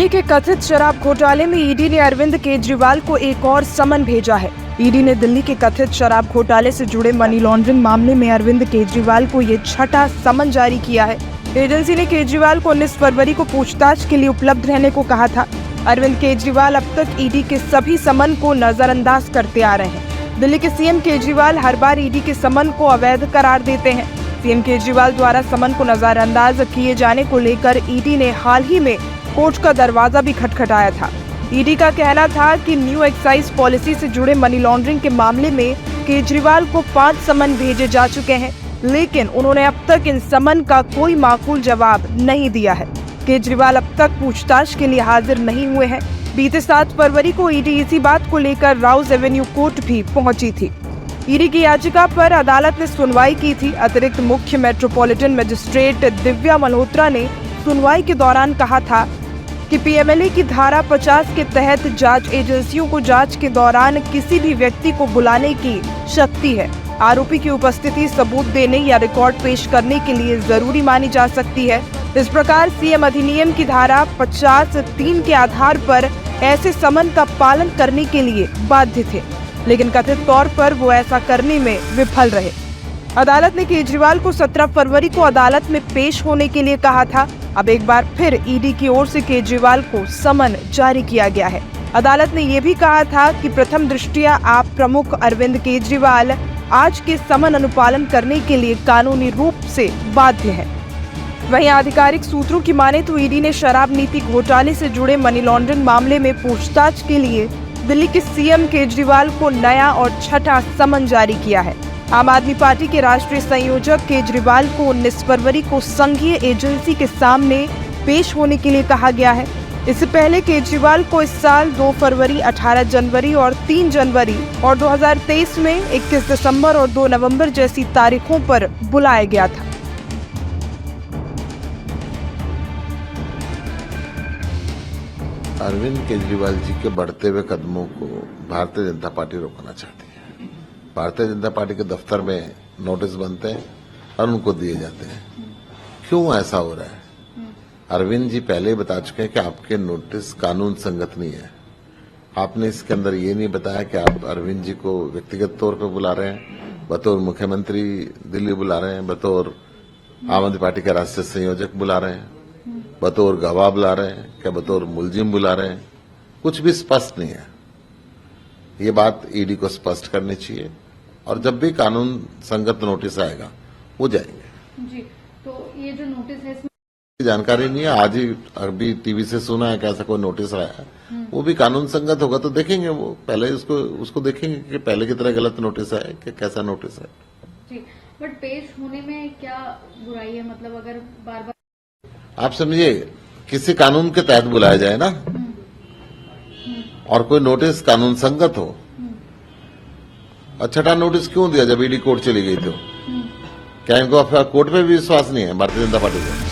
दिल्ली के कथित शराब घोटाले में ईडी ने अरविंद केजरीवाल को एक और समन भेजा है। ईडी ने दिल्ली के कथित शराब घोटाले से जुड़े मनी लॉन्ड्रिंग मामले में अरविंद केजरीवाल को ये छठा समन जारी किया है। एजेंसी ने केजरीवाल को 19 फरवरी को पूछताछ के लिए उपलब्ध रहने को कहा था। अरविंद केजरीवाल अब तक ईडी के सभी समन को नजरअंदाज करते आ रहे हैं। दिल्ली के सीएम केजरीवाल हर बार ईडी के समन को अवैध करार देते हैं। सीएम केजरीवाल द्वारा समन को नजरअंदाज किए जाने को लेकर ईडी ने हाल ही में कोर्ट का दरवाजा भी खटखटाया था। ईडी का कहना था कि न्यू एक्साइज पॉलिसी से जुड़े मनी लॉन्ड्रिंग के मामले में केजरीवाल को 5 समन भेजे जा चुके हैं, लेकिन उन्होंने अब तक इन समन का कोई माकूल जवाब नहीं दिया है। केजरीवाल अब तक पूछताछ के लिए हाजिर नहीं हुए हैं। बीते 7 फरवरी को ईडी इसी बात को लेकर राउज एवेन्यू कोर्ट भी पहुंची थी। ईडी की याचिका पर अदालत ने सुनवाई की थी। अतिरिक्त मुख्य मेट्रोपॉलिटन मजिस्ट्रेट दिव्या मल्होत्रा ने सुनवाई के दौरान कहा था कि पीएमएलए की धारा 50 के तहत जांच एजेंसियों को जांच के दौरान किसी भी व्यक्ति को बुलाने की शक्ति है। आरोपी की उपस्थिति सबूत देने या रिकॉर्ड पेश करने के लिए जरूरी मानी जा सकती है। इस प्रकार सीएम अधिनियम की धारा 50(3) के आधार पर ऐसे समन का पालन करने के लिए बाध्य थे, लेकिन कथित तौर पर वो ऐसा करने में विफल रहे। अदालत ने केजरीवाल को 17 फरवरी को अदालत में पेश होने के लिए कहा था। अब एक बार फिर ईडी की ओर से केजरीवाल को समन जारी किया गया है। अदालत ने ये भी कहा था कि प्रथम दृष्टया आप प्रमुख अरविंद केजरीवाल आज के समन अनुपालन करने के लिए कानूनी रूप से बाध्य है। वहीं आधिकारिक सूत्रों की माने तो ईडी ने शराब नीति घोटाले से जुड़े मनी लॉन्ड्रिंग मामले में पूछताछ के लिए दिल्ली के सीएम केजरीवाल को नया और छठा समन जारी किया है। आम आदमी पार्टी के राष्ट्रीय संयोजक केजरीवाल को 19 फरवरी को संघीय एजेंसी के सामने पेश होने के लिए कहा गया है। इससे पहले केजरीवाल को इस साल 2 फरवरी, 18 जनवरी और 3 जनवरी और 2023 में 21 दिसंबर और 2 नवंबर जैसी तारीखों पर बुलाया गया था। अरविंद केजरीवाल जी के बढ़ते हुए कदमों को भारतीय जनता पार्टी रोकना चाहती है। भारतीय जनता पार्टी के दफ्तर में नोटिस बनते हैं और उनको दिए जाते हैं। क्यों ऐसा हो रहा है? अरविंद जी पहले ही बता चुके हैं कि आपके नोटिस कानून संगत नहीं है। आपने इसके अंदर ये नहीं बताया कि आप अरविंद जी को व्यक्तिगत तौर पर बुला रहे हैं, बतौर मुख्यमंत्री दिल्ली बुला रहे हैं, बतौर आम आदमी पार्टी के राष्ट्रीय संयोजक बुला रहे हैं, बतौर गवाह बुला रहे हैं, क्या बतौर मुलजिम बुला रहे हैं। कुछ भी स्पष्ट नहीं है। ये बात ईडी को स्पष्ट करनी चाहिए और जब भी कानून संगत नोटिस आएगा वो जाएंगे। जी, तो ये जो नोटिस है इसमें जानकारी नहीं है। आज ही अभी टीवी से सुना है कि ऐसा कोई नोटिस आया है। वो भी कानून संगत होगा तो देखेंगे। वो पहले उसको देखेंगे कि पहले की तरह गलत नोटिस है कि कैसा नोटिस है। जी, बट पेश होने में क्या बुराई है? मतलब अगर बार बार आप समझिए किसी कानून के तहत बुलाया जाए ना, और कोई नोटिस कानून संगत हो। और छठा नोटिस क्यों दिया जब ईडी कोर्ट चली गई? तो क्या इनको कोर्ट पे भी विश्वास नहीं है भारतीय जनता पार्टी को?